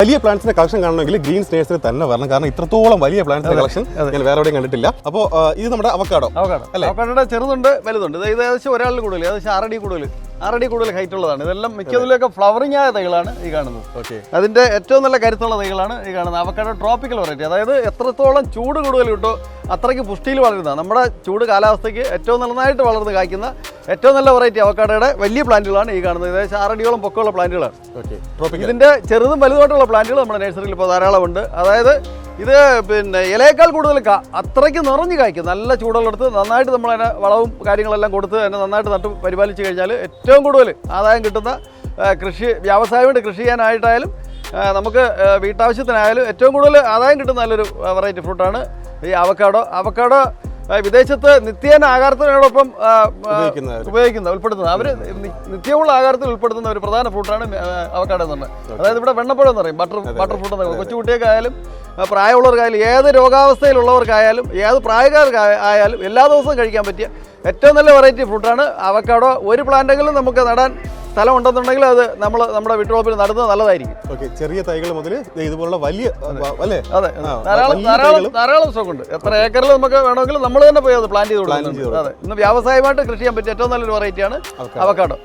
വലിയ പ്ലാന്റ്സിന്റെ കളക്ഷൻ കാണണമെങ്കിൽ Green's nursery തന്നെ വരണം. കാരണം ഇത്രത്തോളം വലിയ പ്ലാന്റ്സിന്റെ കളക്ഷൻ ഞാൻ വേറെ എവിടെയും കണ്ടിട്ടില്ല. അപ്പോൾ ഇത് നമ്മുടെ അവക്കാഡോ അല്ലേ? അവക്കാഡോയുടെ ചെറുതുണ്ട് വലുതുണ്ട്. ഇത് ഏകദേശം ഒരാളിൽ കൂടുതൽ, ഏകദേശം 6 അടി കൂടുതൽ ഹൈറ്റ് ഉള്ളതാണ്. ഇതെല്ലാം മിക്കതിലൊക്കെ ഫ്ലവറിംഗ് ആയ തൈകളാണ് ഈ കാണുന്നത്. അതിന്റെ ഏറ്റവും നല്ല കരുത്തുള്ള തൈകളാണ് ഈ കാണുന്നത്. അവക്കാഡോ ട്രോപ്പിക്കൽ വെറൈറ്റി, അതായത് എത്രത്തോളം ചൂട് കൂടുതൽ കിട്ടോ അത്രയ്ക്ക് പുഷ്ടിയിൽ വളരുന്ന, നമ്മുടെ ചൂട് കാലാവസ്ഥയ്ക്ക് ഏറ്റവും നന്നായിട്ട് വളർന്ന് കായ്ക്കുന്ന ഏറ്റവും നല്ല വെറൈറ്റി അവക്കാഡോയുടെ വലിയ പ്ലാന്റുകളാണ് ഈ കാണുന്നത്. ഏകദേശം 6 അടിയോളം പൊക്കമുള്ള പ്ലാന്റുകളാണ്. ഇതിന്റെ ചെറുതും വലുതുമായിട്ടുള്ള പ്ലാന്റുകൾ നമ്മുടെ നഴ്സറിയിൽ ഇപ്പോൾ ധാരാളമുണ്ട്. അതായത് ഇത് പിന്നെ ഇലയേക്കാൾ കൂടുതൽ അത്രയ്ക്ക് നിറഞ്ഞു കായ്ക്കും. നല്ല ചൂടുള്ളെടുത്ത് നന്നായിട്ട് നമ്മൾ അതിനെ വളവും കാര്യങ്ങളെല്ലാം കൊടുത്ത് അതിനെ നന്നായിട്ട് നട്ട് പരിപാലിച്ച് കഴിഞ്ഞാൽ ഏറ്റവും കൂടുതൽ ആദായം കിട്ടുന്ന കൃഷി, വ്യാവസായികമായിട്ട് കൃഷി ചെയ്യാനായിട്ടായാലും നമുക്ക് വീട്ടാവശ്യത്തിനായാലും ഏറ്റവും കൂടുതൽ ആദായം കിട്ടുന്ന നല്ലൊരു വെറൈറ്റി ഫ്രൂട്ടാണ് ഈ അവക്കാഡോ. അവക്കാഡോ വിദേശത്ത് നിത്യേന ആഹാരത്തിനോടൊപ്പം ഉൾപ്പെടുത്തുന്നത്, അവർ നിത്യമുള്ള ആഹാരത്തിൽ ഉൾപ്പെടുത്തുന്ന ഒരു പ്രധാന ഫ്രൂട്ടാണ് അവക്കാഡോ എന്ന് പറഞ്ഞത്. അതായത് ഇവിടെ വെണ്ണപ്പഴം എന്ന് പറയും, ബട്ടർ ഫ്രൂട്ട് എന്ന് പറയും. കൊച്ചുകുട്ടികൾക്കായാലും പ്രായമുള്ളവർക്കായാലും ഏത് രോഗാവസ്ഥയിലുള്ളവർക്കായാലും ഏത് പ്രായക്കാർക്കായാലും എല്ലാ ദിവസവും കഴിക്കാൻ പറ്റിയ ഏറ്റവും നല്ല വെറൈറ്റി ഫ്രൂട്ടാണ് അവക്കാഡോ. ഒരു പ്ലാന്റെങ്കിലും നമുക്ക് നടാൻ സ്ഥലം ഉണ്ടെന്നുണ്ടെങ്കിൽ അത് നമ്മുടെ വീട്ടുവളപ്പിൽ നടുന്നത് നല്ലതായിരിക്കും. ചെറിയ തൈകൾ മുതൽ ഇതുപോലുള്ള വലിയ, അല്ലേ? അതെ, ധാരാളം സ്റ്റോക്ക് ഉണ്ട്. എത്ര ഏക്കറിൽ നമുക്ക് വേണമെങ്കിലും നമ്മൾ തന്നെ പോയി അത് പ്ലാന്റ് ചെയ്ത് കൊടുക്കുന്നുണ്ട്. അതെ, ഇന്ന് വ്യാവസായികമായിട്ട് കൃഷി ചെയ്യാൻ പറ്റിയ ഏറ്റവും നല്ലൊരു വെറൈറ്റിയാണ് അവക്കാഡോ.